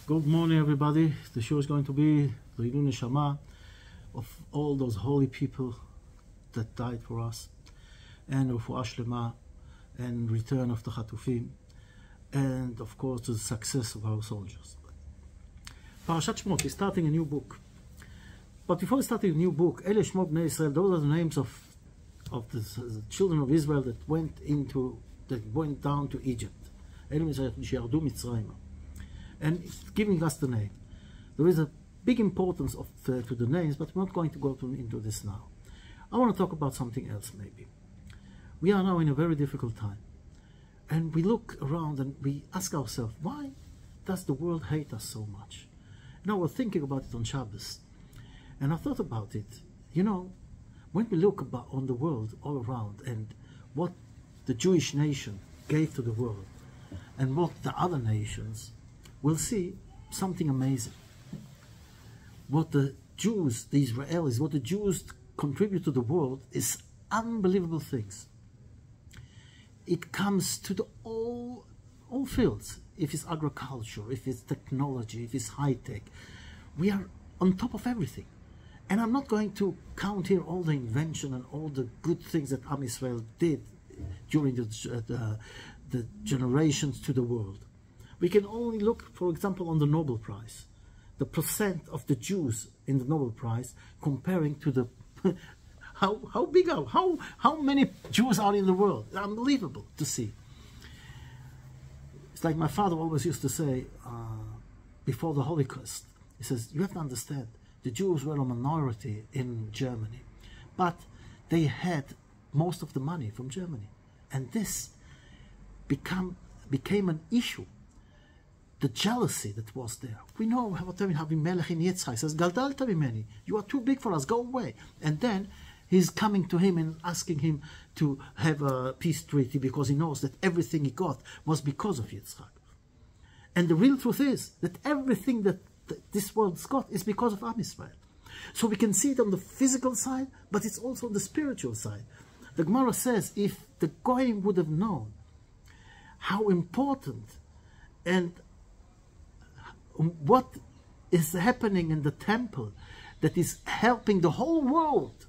Good morning, everybody. The show is going to be the Ilun Neshama of all those holy people that died for us, and Refuah Shlema, and return of the Chatufim, and of course the success of our soldiers. Parashat Shemot is starting a new book. But before we start a new book, Ele Shemot Bnei Israel, those are the names of the children of Israel that went down to Egypt. Ele Shiardu Mitzrayim. And it's giving us the name. There is a big importance to the names, but we're not going to go into this now. I want to talk about something else maybe. We are now in a very difficult time. And we look around and we ask ourselves, why does the world hate us so much? Now we're thinking about it on Shabbos. And I thought about it. You know, when we look on the world all around and what the Jewish nation gave to the world and what the other nations, we'll see something amazing. What the Jews, the Israelis, what the Jews contribute to the world is unbelievable things. It comes to all fields. If it's agriculture, if it's technology, if it's high-tech, we are on top of everything. And I'm not going to count here all the invention and all the good things that Am Israel did during the generations to the world. We can only look, for example, on the Nobel Prize. The percent of the Jews in the Nobel Prize comparing to the how many Jews are in the world. Unbelievable to see. It's like my father always used to say before the Holocaust. He says, you have to understand, the Jews were a minority in Germany, but they had most of the money from Germany. And this became an issue. The jealousy that was there. We know how Melech in Yitzchak says, Galdalta mimeni, you are too big for us, go away. And then he's coming to him and asking him to have a peace treaty because he knows that everything he got was because of Yitzchak. And the real truth is that everything that this world's got is because of Am Israel. So we can see it on the physical side, but it's also on the spiritual side. The Gemara says, if the Goyim would have known how important and what is happening in the temple that is helping the whole world,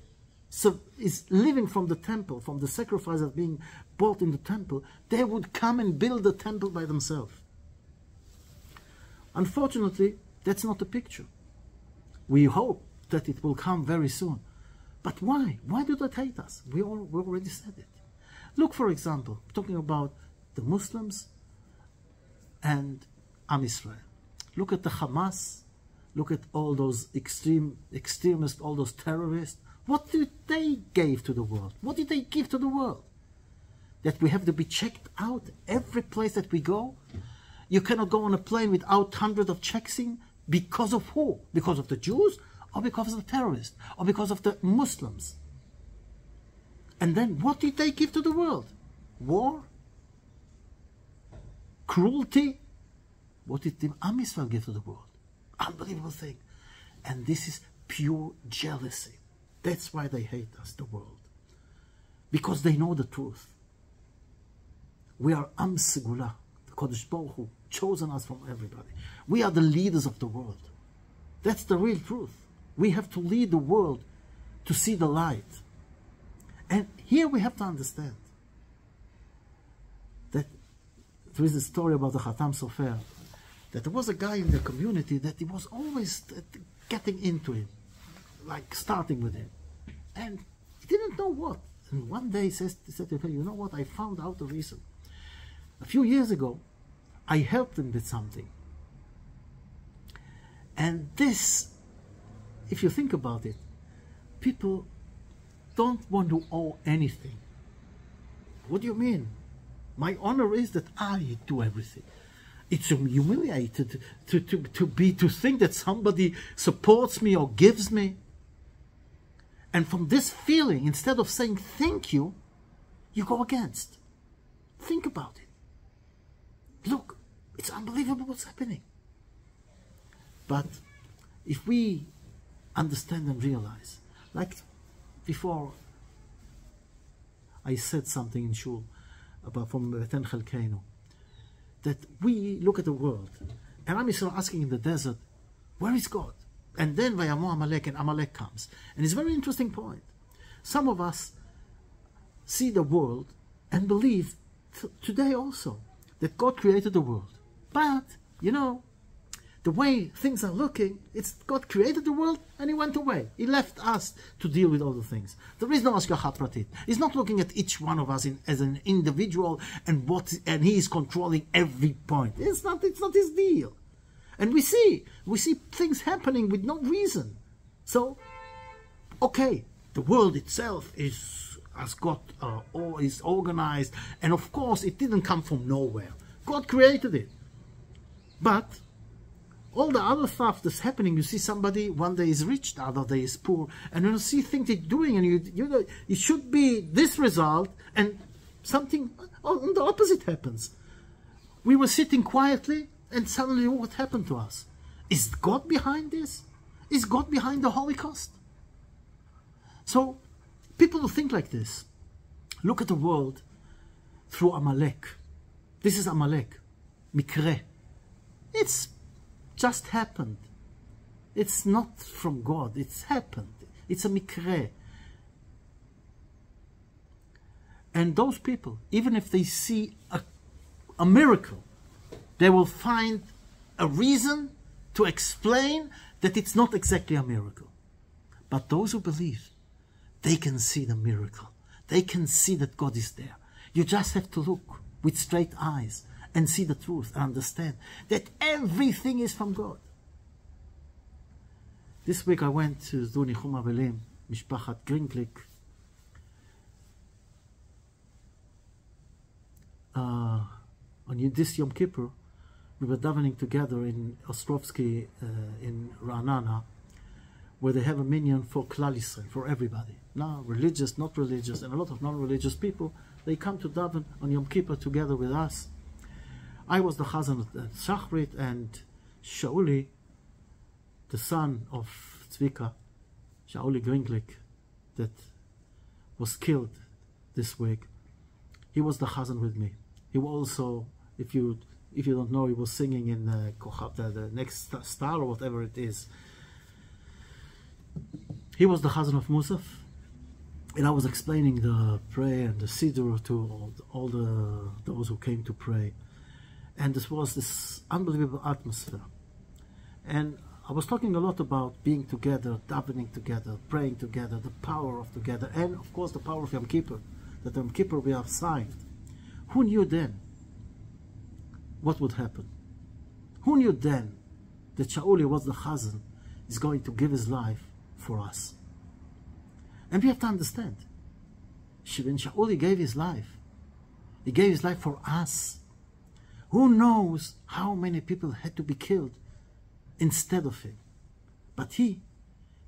so is living from the temple, from the sacrifices being brought in the temple, they would come and build the temple by themselves. Unfortunately, that's not the picture. We hope that it will come very soon. But why? Why do they hate us? We already said it. Look, for example, talking about the Muslims and Am Israel. Look at the Hamas. Look at all those extremists, all those terrorists. What did they give to the world? What did they give to the world? That we have to be checked out every place that we go? You cannot go on a plane without hundreds of checks in. Because of who? Because of the Jews? Or because of the terrorists? Or because of the Muslims? And then what did they give to the world? War? Cruelty? What did the Am Israel give to the world? Unbelievable thing. And this is pure jealousy. That's why they hate us, the world. Because they know the truth. We are Am Segula. The Kodesh Baruch Hu chosen us from everybody. We are the leaders of the world. That's the real truth. We have to lead the world to see the light. And here we have to understand that there is a story about the Khatam Sofer, that there was a guy in the community that he was always getting into him, like starting with him. And he didn't know what. And one day he said to him, you know what, I found out the reason. A few years ago, I helped him with something. And this, if you think about it, people don't want to owe anything. What do you mean? My honor is that I do everything. It's humiliated to think that somebody supports me or gives me. And from this feeling, instead of saying thank you, you go against. Think about it. Look, it's unbelievable what's happening. But if we understand and realize, like before I said something in Shul about from Ten Chelkeinu, that we look at the world And Am Yisrael asking in the desert, where is God? And then Vayamu Amalek, and Amalek comes. And it's a very interesting point. Some of us see the world and believe today also that God created the world. But, you know, the way things are looking, it's God created the world and He went away. He left us to deal with all the things. There is no Ashgacha Pratit. He's not looking at each one of us as an individual and He is controlling every point. It's not His deal. And we see things happening with no reason. So, okay, the world itself has got or is organized, and of course it didn't come from nowhere. God created it. But all the other stuff that's happening, you see somebody one day is rich, the other day is poor, and you see things they're doing, and you know it should be this result, and something on the opposite happens. We were sitting quietly, and suddenly what happened to us? Is God behind this? Is God behind the Holocaust? So people who think like this look at the world through Amalek. This is Amalek, Mikre. It's just happened. It's not from God. It's happened. It's a Mikre. And those people, even if they see a miracle, they will find a reason to explain that it's not exactly a miracle. But those who believe, they can see the miracle. They can see that God is there. You just have to look with straight eyes and see the truth and understand that everything is from God. This week I went to do Nichum Avelim, Mishpachat Grinklik. On this Yom Kippur, we were davening together in Ostrovsky in Ra'anana, where they have a minyan for Klal Yisrael, for everybody. Now, religious, not religious, and a lot of non-religious people, they come to daven on Yom Kippur together with us. I was the Chazan of Shachrit, and Shauli, the son of Tzvika, Shauli Grinklik, that was killed this week, he was the Chazan with me. He was also, if you don't know, he was singing in the next star or whatever it is. He was the Chazan of Musaf, and I was explaining the prayer and the Siddur to all those who came to pray. And this was this unbelievable atmosphere. And I was talking a lot about being together, davening together, praying together, the power of together, and of course the power of Yom Kippur, that Yom Kippur we are signed. Who knew then what would happen? Who knew then that Shauli was the Chazan, is going to give his life for us? And we have to understand, when Shauli gave his life, he gave his life for us. Who knows how many people had to be killed instead of him? But he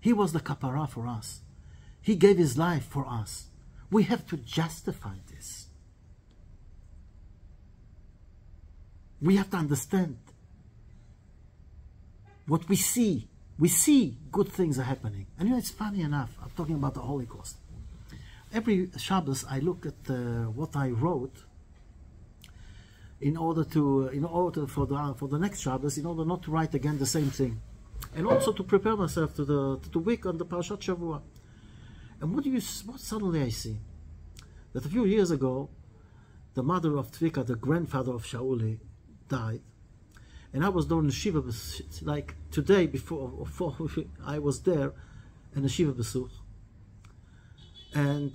was the kapara for us. He gave his life for us. We have to justify this. We have to understand what we see. We see good things are happening. And you know, it's funny enough, I'm talking about the Holocaust. Every Shabbos I look at what I wrote in order for the next Shabbos, in order not to write again the same thing, and also to prepare myself to the week on the parashat Shavua. And what suddenly I see that a few years ago, the mother of Tzvika, the grandfather of Shauli, died, and I was doing the Shiva, like today before I was there in the Shiva Besuch, and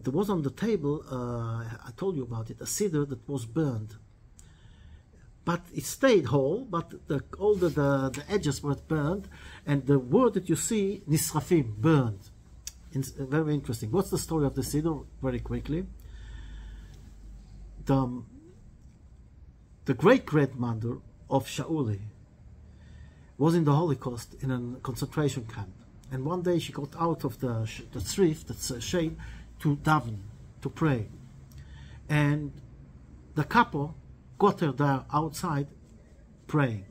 there was on the table, I told you about it, a siddur that was burned. But it stayed whole, but all the edges were burned, and the word that you see, nisrafim, burned. It's very interesting. What's the story of the siddur? Very quickly. The great-grandmother of Shauli was in the Holocaust in a concentration camp. And one day she got out of the thrift, that's shade, to daven, to pray. And the couple got her there outside praying.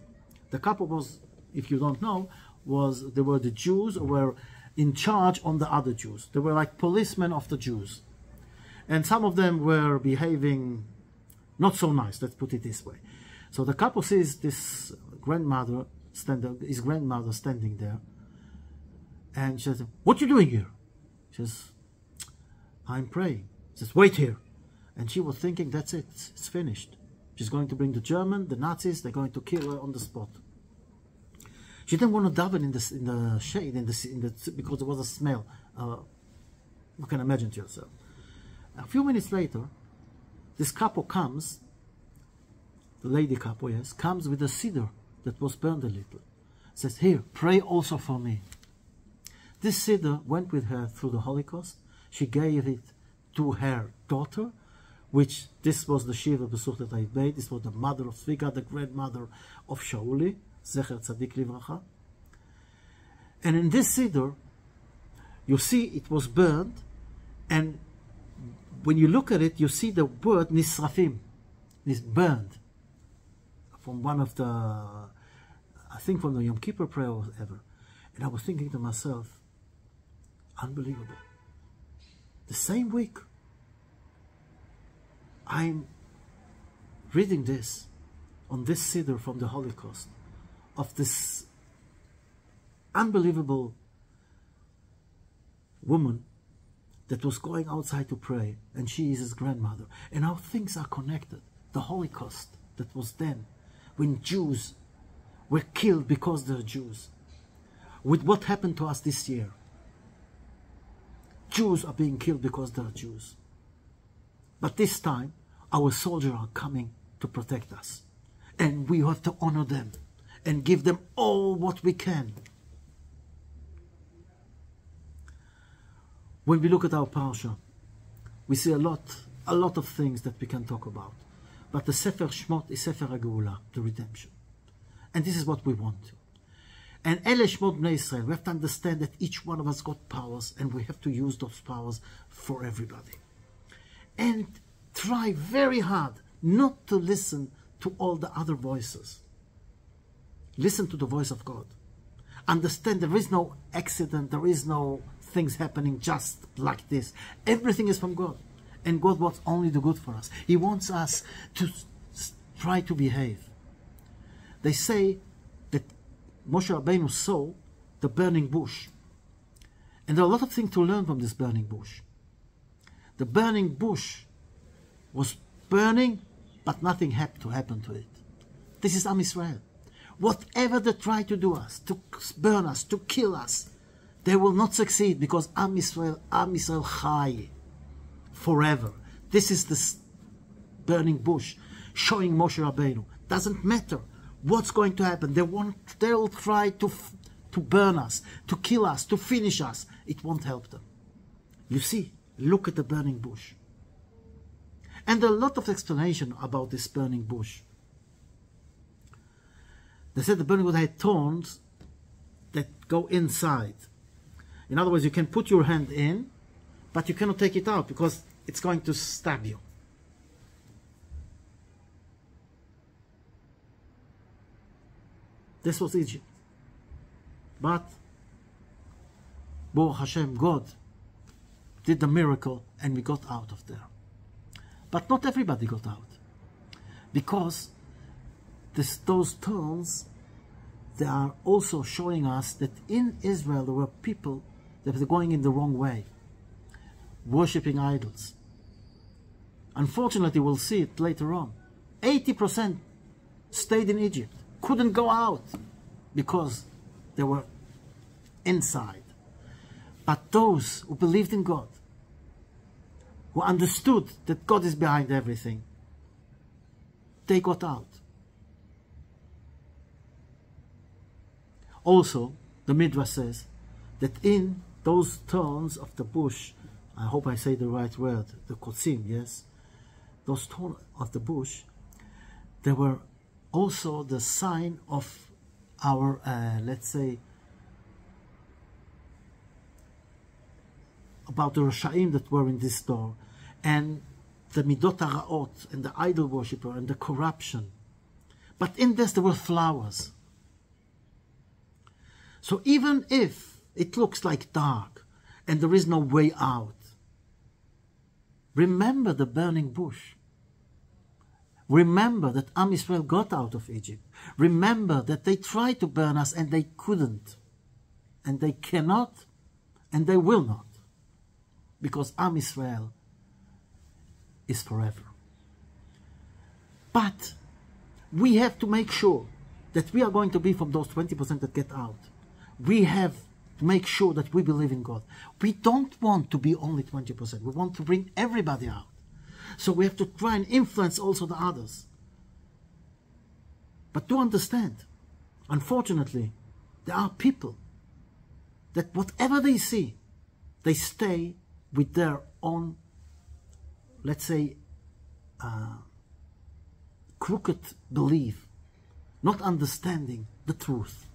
The couple was, if you don't know, they were the Jews who were in charge on the other Jews. They were like policemen of the Jews. And some of them were behaving not so nice, let's put it this way. So the couple sees this grandmother his grandmother standing there, and she says, "What are you doing here?" She says, "I'm praying." She says, "Wait here." And she was thinking, that's it, it's finished. She's going to bring the Nazis, they're going to kill her on the spot. She didn't want to daven in the shade, because there was a smell. You can imagine to yourself. A few minutes later, this couple comes, the lady couple, yes, comes with a cedar that was burned a little. Says, "Here, pray also for me." This cedar went with her through the Holocaust. She gave it to her daughter, which this was the shiur besuch that I made. This was the mother of Zvika, the grandmother of Shauli, Zecher Tzadik Livracha. And in this cedar, you see it was burned, and when you look at it, you see the word Nisrafim, is burned, from one of the, I think from the Yom Kippur prayer or whatever. And I was thinking to myself, unbelievable. The same week, I'm reading this on this cedar from the Holocaust of this unbelievable woman that was going outside to pray, and she is his grandmother. And how things are connected. The Holocaust that was then, when Jews were killed because they're Jews, with what happened to us this year. Jews are being killed because they're Jews. But this time, our soldiers are coming to protect us. And we have to honor them and give them all what we can. When we look at our parasha, we see a lot of things that we can talk about. But the Sefer Shemot is Sefer HaGeula, the redemption. And this is what we want to. And Ele Shemot Bnei Israel, we have to understand that each one of us got powers, and we have to use those powers for everybody. And try very hard not to listen to all the other voices. Listen to the voice of God. Understand there is no accident, there is no things happening just like this. Everything is from God. And God wants only the good for us. He wants us to try to behave. They say that Moshe Rabbeinu saw the burning bush. And there are a lot of things to learn from this burning bush. The burning bush was burning, but nothing had to happen to it. This is Am Yisrael. Whatever they try to do us, to burn us, to kill us, they will not succeed, because Am Yisrael Chai forever. This is the burning bush showing Moshe Rabbeinu. Doesn't matter what's going to happen. They'll try to burn us, to kill us, to finish us. It won't help them. You see, look at the burning bush. And there are a lot of explanation about this burning bush. They said the burning bush had thorns that go inside. In other words, you can put your hand in, but you cannot take it out because it's going to stab you. This was Egypt. But Baruch Hashem, God did the miracle and we got out of there. But not everybody got out, because those thorns, they are also showing us that in Israel there were people that were going in the wrong way, worshipping idols. Unfortunately, we'll see it later on. 80% stayed in Egypt, couldn't go out because they were inside. But those who believed in God, who understood that God is behind everything, they got out. Also, the Midrash says that in those thorns of the bush, I hope I say the right word, the kotzim, yes, those thorns of the bush, they were also the sign of our, let's say, about the Rashaim that were in this door, and the Midot HaRaot, and the idol worshipper, and the corruption. But in this there were flowers. So even if it looks like dark, and there is no way out, remember the burning bush. Remember that Am Yisrael got out of Egypt. Remember that they tried to burn us and they couldn't. And they cannot and they will not. Because Am Yisrael is forever. But we have to make sure that we are going to be from those 20% that get out. We have to make sure that we believe in God. We don't want to be only 20%. We want to bring everybody out. So we have to try and influence also the others. But do understand, unfortunately, there are people that whatever they see, they stay with their own, let's say, crooked belief, not understanding the truth.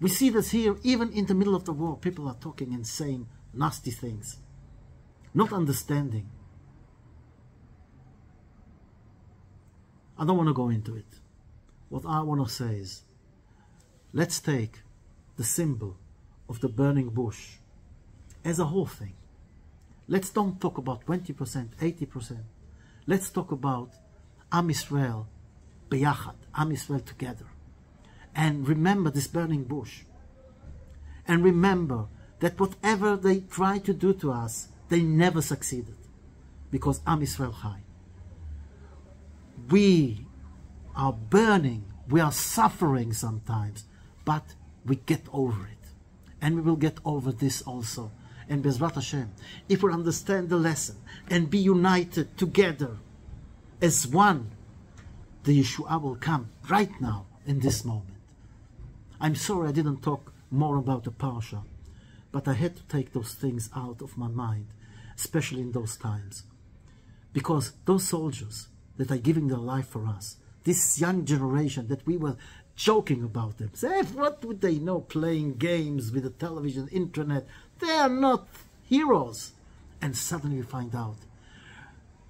We see this here, even in the middle of the war, people are talking and saying nasty things, not understanding. I don't want to go into it. What I want to say is, let's take the symbol of the burning bush as a whole thing. Let's don't talk about 20%, 80%. Let's talk about Am Yisrael beyachad, Am Yisrael together. And remember this burning bush. And remember that whatever they tried to do to us, they never succeeded. Because Am Yisrael Chai. We are burning, we are suffering sometimes, but we get over it. And we will get over this also. And Bezrat Hashem, if we understand the lesson and be united together as one, the Yeshua will come right now in this moment. I'm sorry I didn't talk more about the parasha, but I had to take those things out of my mind, especially in those times. Because those soldiers that are giving their life for us, this young generation that we were joking about them, say, what would they know playing games with the television, internet? They are not heroes. And suddenly we find out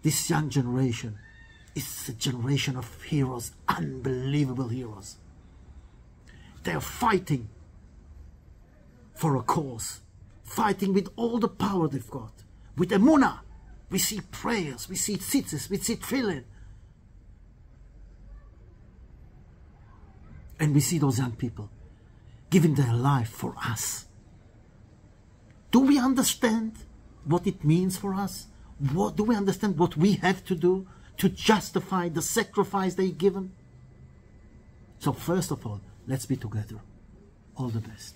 this young generation is a generation of heroes, unbelievable heroes. They are fighting for a cause, fighting with all the power they've got, with emunah. We see prayers, we see tzitzis, we see tefillin. And we see those young people giving their life for us. Do we understand what it means for us? Do we understand what we have to do to justify the sacrifice they've given? So first of all, let's be together. All the best.